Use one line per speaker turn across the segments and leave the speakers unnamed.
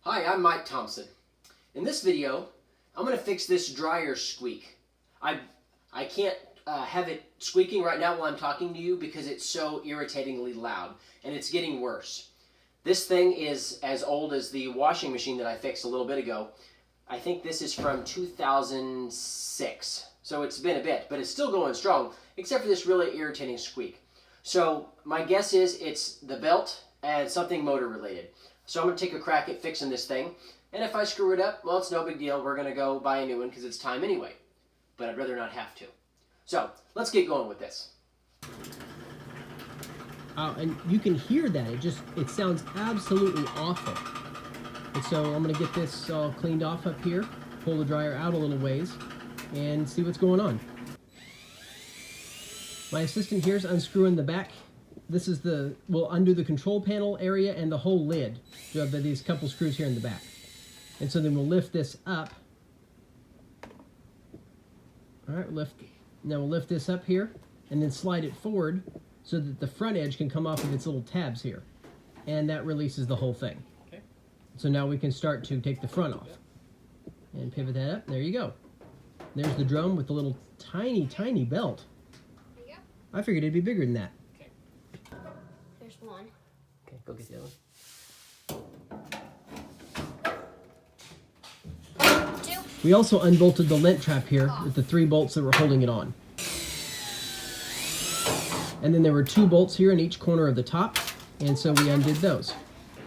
Hi, I'm Mike Thompson. In this video, I'm going to fix this dryer squeak. I can't have it squeaking right now while I'm talking to you because it's so irritatingly loud, and it's getting worse. This thing is as old as the washing machine that I fixed a little bit ago. I think this is from 2006, so it's been a bit, but it's still going strong, except for this really irritating squeak. So my guess is it's the belt and something motor related. So I'm going to take a crack at fixing this thing, and if I screw it up, well, it's no big deal. We're going to go buy a new one because it's time anyway, but I'd rather not have to. So let's get going with this.
And you can hear that. It sounds absolutely awful. And so I'm going to get this all cleaned off up here, pull the dryer out a little ways, and see what's going on. My assistant here is unscrewing the back. This is we'll undo the control panel area and the whole lid. So have these couple screws here in the back. And so then we'll lift this up. All right, now we'll lift this up here and then slide it forward so that the front edge can come off of its little tabs here. And that releases the whole thing. Okay. So now we can start to take the front off. And pivot that up. There you go. There's the drum with the little tiny, tiny belt. There you go. I figured it'd be bigger than that.
There's one.
Okay, go get the other one.
Two.
We also unbolted the lint trap here with the 3 bolts that were holding it on. And then there were 2 bolts here in each corner of the top, and so we undid those.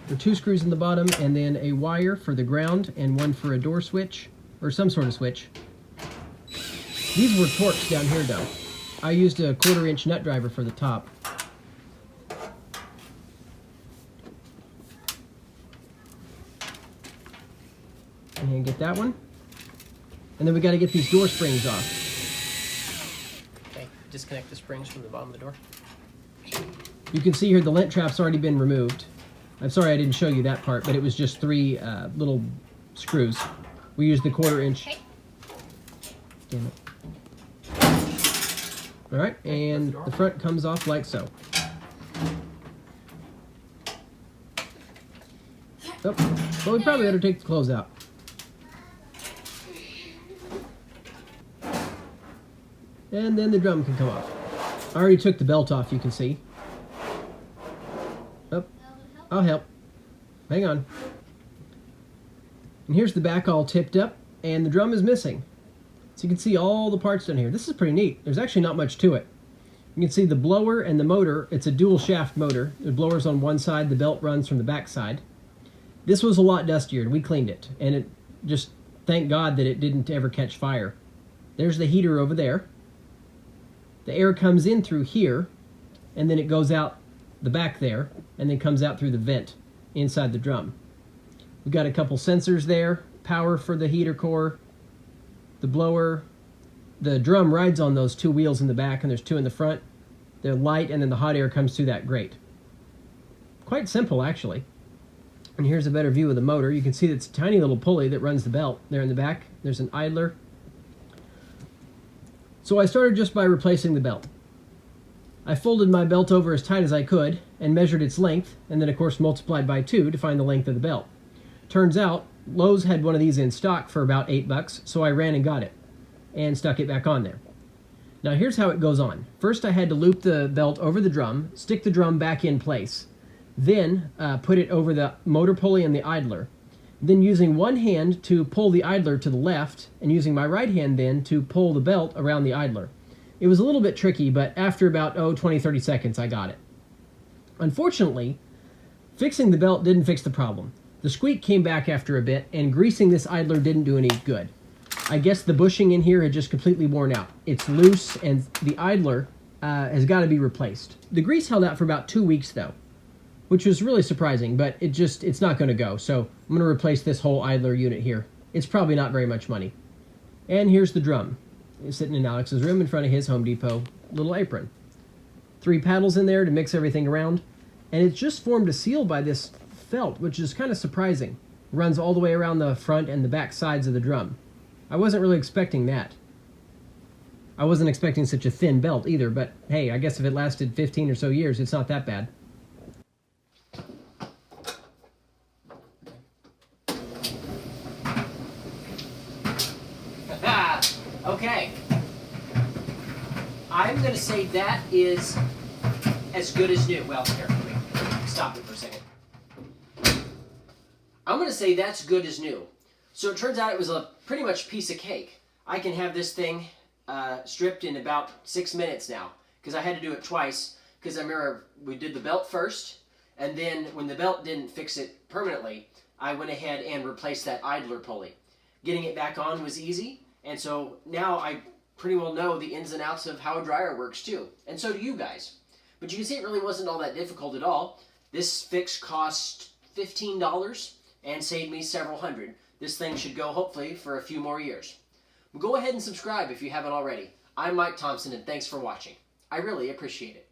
There are 2 screws in the bottom, and then a wire for the ground and one for a door switch, or some sort of switch. These were torques down here though. I used a 1/4-inch nut driver for the top. And get that one. And then we got to get these door springs off.
Okay, disconnect the springs from the bottom of the door.
You can see here the lint trap's already been removed. I'm sorry I didn't show you that part, but it was just 3 little screws. We used the 1/4-inch.
Okay.
Damn it. All right, and the front comes off like so. Oh, well, we probably better take the clothes out. And then the drum can come off. I already took the belt off, you can see. Oh, I'll help. Hang on. And here's the back all tipped up, and the drum is missing. So you can see all the parts down here. This is pretty neat. There's actually not much to it. You can see the blower and the motor. It's a dual shaft motor. The blower's on one side, the belt runs from the back side. This was a lot dustier. We cleaned it, and it just, thank God that it didn't ever catch fire. There's the heater over there. The air comes in through here, and then it goes out the back there, and then comes out through the vent inside the drum. We've got a couple sensors there, power for the heater core, the blower. The drum rides on those 2 wheels in the back, and there's 2 in the front. They're light, and then the hot air comes through that grate. Quite simple, actually. And here's a better view of the motor. You can see it's a tiny little pulley that runs the belt there in the back. There's an idler. So I started just by replacing the belt. I folded my belt over as tight as I could and measured its length, and then of course multiplied by 2 to find the length of the belt. Turns out Lowe's had one of these in stock for about $8, so I ran and got it and stuck it back on there. Now here's how it goes on. First I had to loop the belt over the drum, stick the drum back in place, then put it over the motor pulley and the idler. Then using one hand to pull the idler to the left, and using my right hand then to pull the belt around the idler. It was a little bit tricky, but after about 20-30 seconds I got it. Unfortunately, fixing the belt didn't fix the problem. The squeak came back after a bit, and greasing this idler didn't do any good. I guess the bushing in here had just completely worn out. It's loose, and the idler has got to be replaced. The grease held out for about 2 weeks though, which was really surprising, but it's not going to go. So I'm going to replace this whole idler unit here. It's probably not very much money. And here's the drum. It's sitting in Alex's room in front of his Home Depot little apron. 3 paddles in there to mix everything around. And it's just formed a seal by this felt, which is kind of surprising. It runs all the way around the front and the back sides of the drum. I wasn't really expecting that. I wasn't expecting such a thin belt either, but hey, I guess if it lasted 15 or so years, it's not that bad.
Okay. I'm going to say that is as good as new. Well, here, let me stop it for a second. I'm going to say that's good as new. So it turns out it was a pretty much piece of cake. I can have this thing stripped in about 6 minutes now, because I had to do it twice, because I remember we did the belt first, and then when the belt didn't fix it permanently, I went ahead and replaced that idler pulley. Getting it back on was easy, and so now I pretty well know the ins and outs of how a dryer works too, and so do you guys. But you can see it really wasn't all that difficult at all. This fix cost $15 and saved me several hundred. This thing should go hopefully for a few more years. Well, go ahead and subscribe if you haven't already. I'm Mike Thompson, and thanks for watching. I really appreciate it.